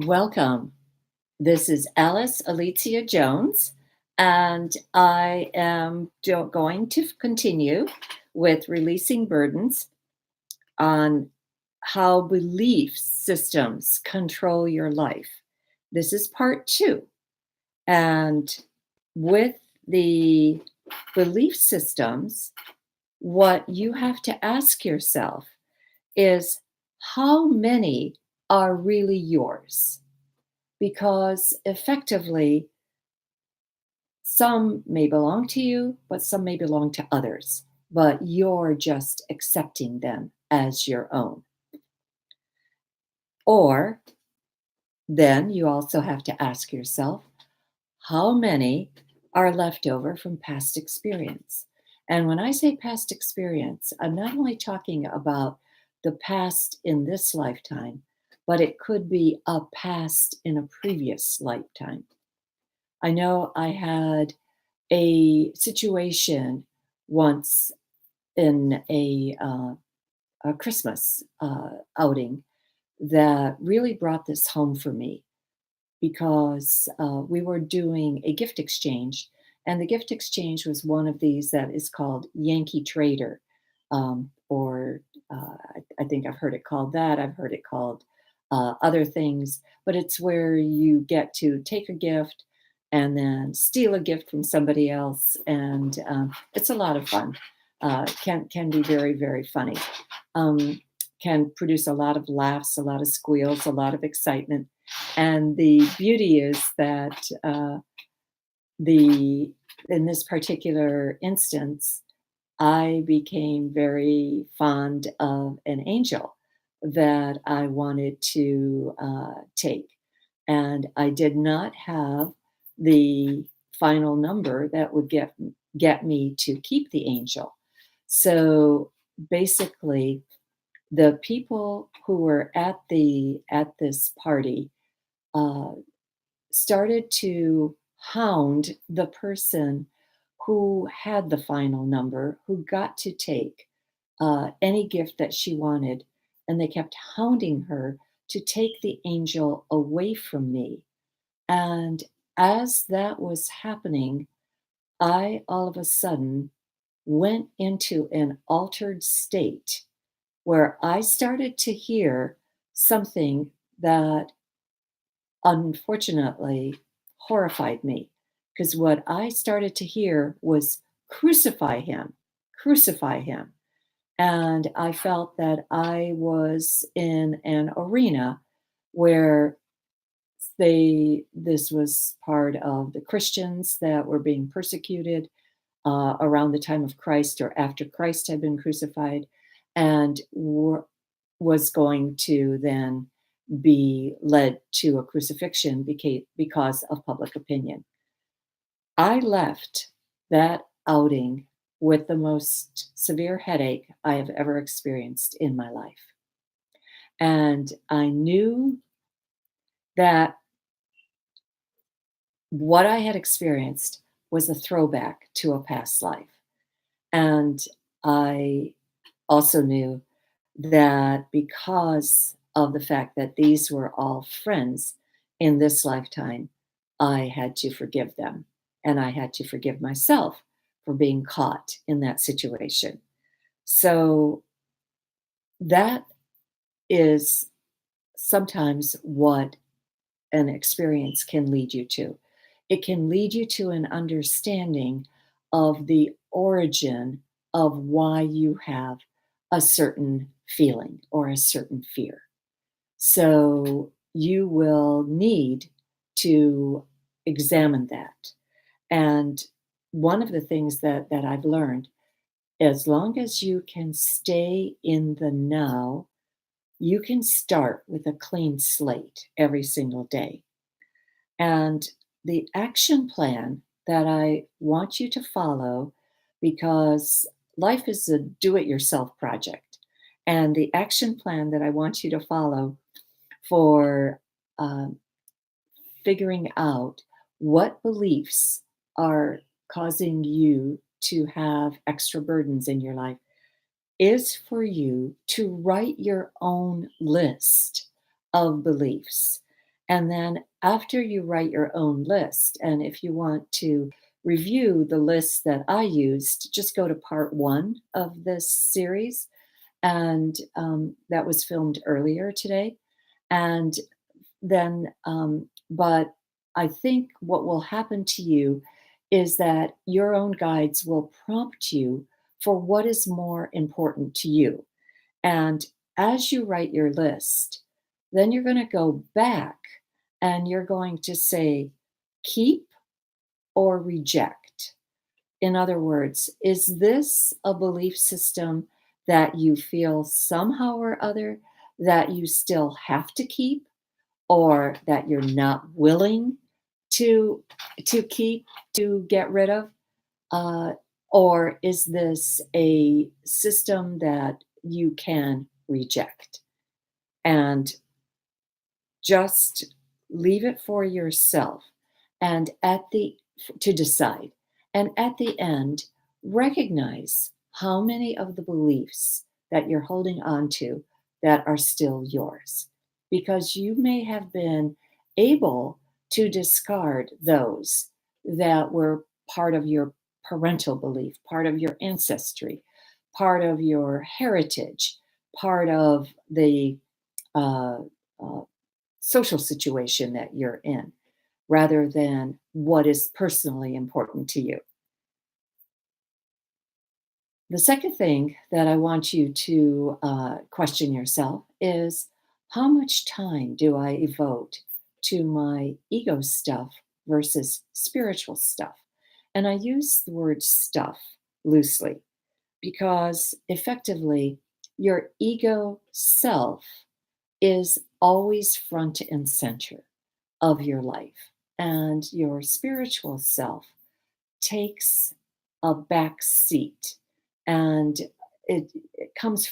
Welcome. This is Alice Alicia Jones, and I am going to continue with releasing burdens on how belief systems control your life. This is part two. And with the belief systems, what you have to ask yourself is how many are really yours? Because effectively, some may belong to you, but some may belong to others, but you're just accepting them as your own. Or then you also have to ask yourself, how many are left over from past experience? And when I say past experience, I'm not only talking about the past in this lifetime, but it could be a past in a previous lifetime. I know I had a situation once in a Christmas outing that really brought this home for me because we were doing a gift exchange, and the gift exchange was one of these that is called Yankee Trader, or I think I've heard it called that. I've heard it called other things, but it's where you get to take a gift and then steal a gift from somebody else, and it's a lot of fun. Can be very very funny. Um, can produce a lot of laughs, a lot of squeals, a lot of excitement, and the beauty is that the in this particular instance, I became very fond of an angel that I wanted to take. And I did not have the final number that would get me to keep the angel. So basically, the people who were at this party uh, started to hound the person who had the final number, who got to take any gift that she wanted. And they kept hounding her to take the angel away from me. And as that was happening, I all of a sudden went into an altered state where I started to hear something that unfortunately horrified me, because what I started to hear was crucify him, crucify him. And I felt that I was in an arena where this was part of the Christians that were being persecuted around the time of Christ or after Christ had been crucified, and was going to then be led to a crucifixion because of public opinion. I left that outing with the most severe headache I have ever experienced in my life. And I knew that what I had experienced was a throwback to a past life. And I also knew that because of the fact that these were all friends in this lifetime, I had to forgive them. And I had to forgive myself for being caught in that situation. So that is sometimes what an experience can lead you to. It can lead you to an understanding of the origin of why you have a certain feeling or a certain fear. So you will need to examine that. And one of the things that I've learned, as long as you can stay in the now, you can start with a clean slate every single day. And the action plan that I want you to follow, because life is a do it yourself project. And the action plan that I want you to follow for um, figuring out what beliefs are causing you to have extra burdens in your life is for you to write your own list of beliefs. And then after you write your own list, and if you want to review the list that I used, just go to part one of this series. And that was filmed earlier today. And then, but I think what will happen to you is that your own guides will prompt you for what is more important to you. And as you write your list, then you're going to go back and you're going to say, keep or reject. In other words, is this a belief system that you feel somehow or other that you still have to keep, or that you're not willing to keep, to get rid of? Uh, or is this a system that you can reject? And just leave it for yourself and at the to decide. And at the end, recognize how many of the beliefs that you're holding on to that are still yours, because you may have been able to discard those that were part of your parental belief, part of your ancestry, part of your heritage, part of the uh, uh, social situation that you're in, rather than what is personally important to you. The second thing that I want you to question yourself is, how much time do I devote to my ego stuff versus spiritual stuff? And I use the word stuff loosely because effectively your ego self is always front and center of your life. And your spiritual self takes a back seat, and it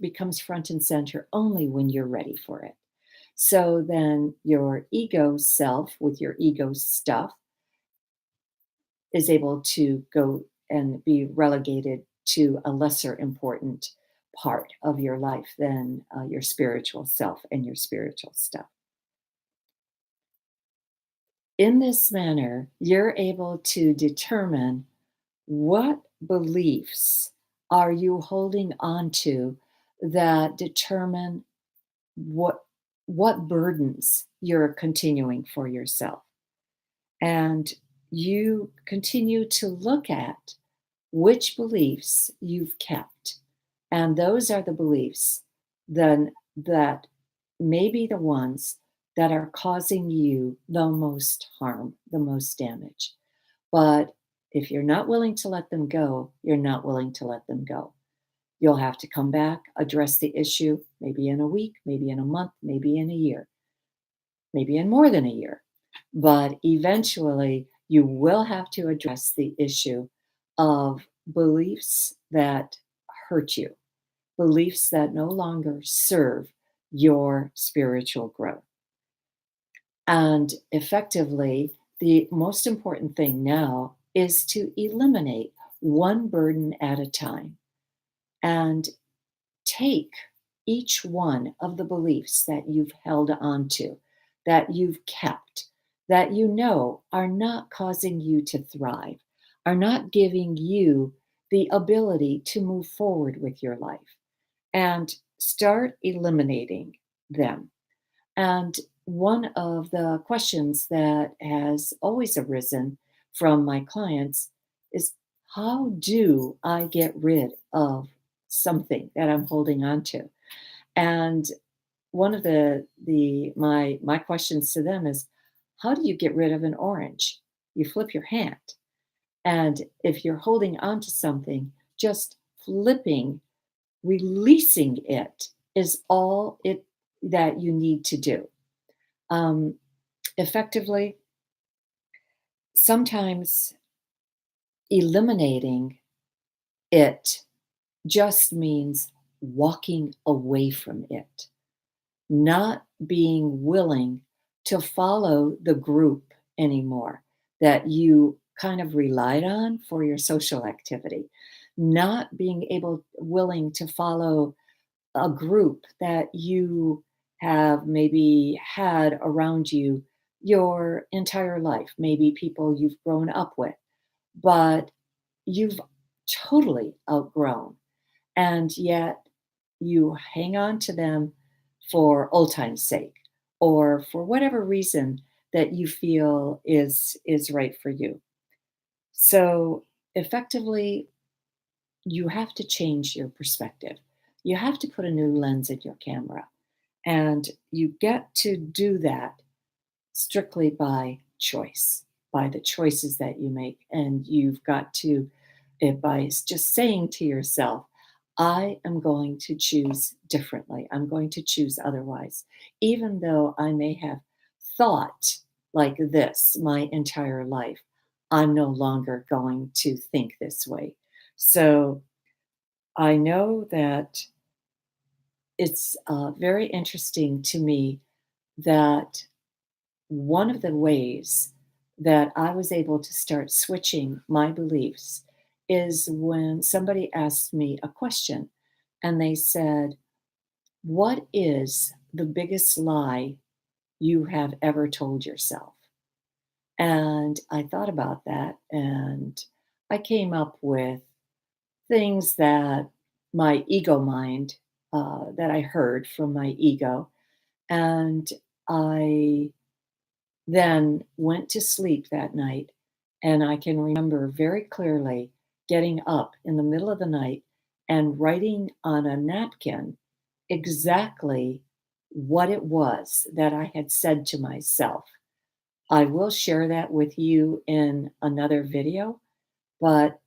becomes front and center only when you're ready for it. So then your ego self with your ego stuff is able to go and be relegated to a lesser important part of your life than your spiritual self and your spiritual stuff. In this manner, you're able to determine what beliefs are you holding on to that determine what burdens you're continuing for yourself. And you continue to look at which beliefs you've kept. And those are the beliefs then that may be the ones that are causing you the most harm, the most damage. But if you're not willing to let them go, you're not willing to let them go. You'll have to come back, address the issue, maybe in a week, maybe in a month, maybe in a year, maybe in more than a year. But eventually, you will have to address the issue of beliefs that hurt you, beliefs that no longer serve your spiritual growth. And effectively, the most important thing now is to eliminate one burden at a time and take each one of the beliefs that you've held on to, that you've kept, that you know are not causing you to thrive, are not giving you the ability to move forward with your life, and start eliminating them. And one of the questions that has always arisen from my clients is, how do I get rid of something that I'm holding on to? And one of my questions to them is, how do you get rid of an orange? You flip your hand. And if you're holding on to something, just flipping, releasing it is all it that you need to do. Um, Effectively, sometimes eliminating it just means walking away from it, not being willing to follow the group anymore that you kind of relied on for your social activity, not being willing to follow a group that you have maybe had around you your entire life, maybe people you've grown up with, but you've totally outgrown, and yet you hang on to them for old time's sake or for whatever reason that you feel is right for you. So effectively, you have to change your perspective. You have to put a new lens in your camera, and you get to do that strictly by choice, by the choices that you make. And you've got to, by just saying to yourself, I am going to choose differently. I'm going to choose otherwise. Even though I may have thought like this my entire life, I'm no longer going to think this way. So I know that it's very interesting to me that one of the ways that I was able to start switching my beliefs is when somebody asked me a question and they said, what is the biggest lie you have ever told yourself? And I thought about that and I came up with things that my ego mind, that I heard from my ego. And I then went to sleep that night, and I can remember very clearly getting up in the middle of the night and writing on a napkin exactly what it was that I had said to myself. I will share that with you in another video, but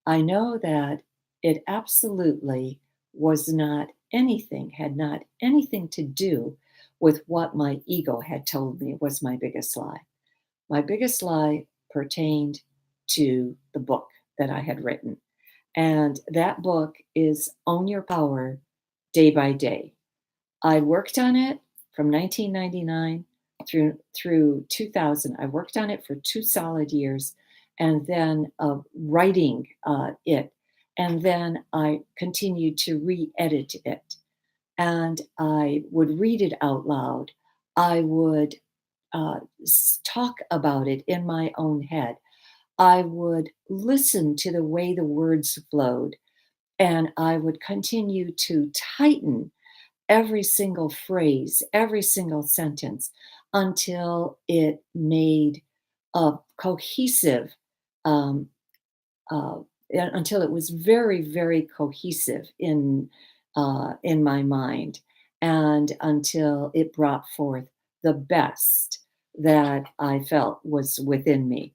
I know that it absolutely was not anything, had not anything to do with what my ego had told me was my biggest lie. My biggest lie pertained to the book that I had written. And that book is Own Your Power Day by Day. I worked on it from 1999 through 2000. I worked on it for 2 solid years, and then writing it, and then I continued to re-edit it, and I would read it out loud. I would talk about it in my own head. I would listen to the way the words flowed, and I would continue to tighten every single phrase, every single sentence until it made a cohesive, um, until it was very, very cohesive in my mind, and until it brought forth the best that I felt was within me.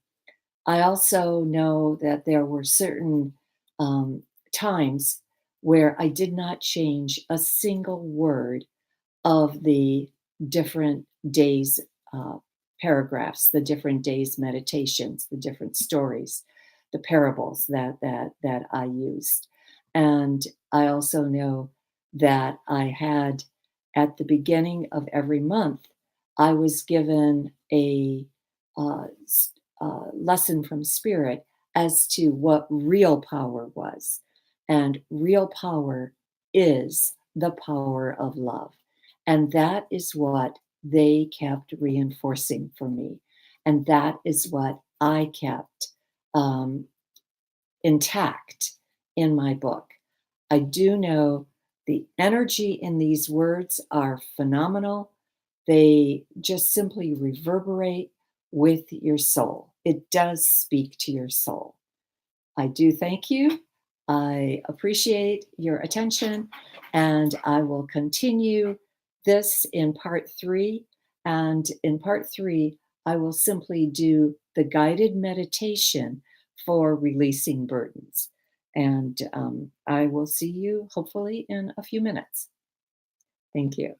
I also know that there were certain um, times where I did not change a single word of the different days paragraphs, the different days meditations, the different stories, the parables that I used. And I also know that I had at the beginning of every month, I was given a lesson from spirit as to what real power was. And real power is the power of love. And that is what they kept reinforcing for me. And that is what I kept um, intact in my book. I do know the energy in these words are phenomenal. They just simply reverberate with your soul. It does speak to your soul. I do thank you. I appreciate your attention, and I will continue this in part three. And in part three, I will simply do the guided meditation for releasing burdens. And I will see you hopefully in a few minutes. Thank you.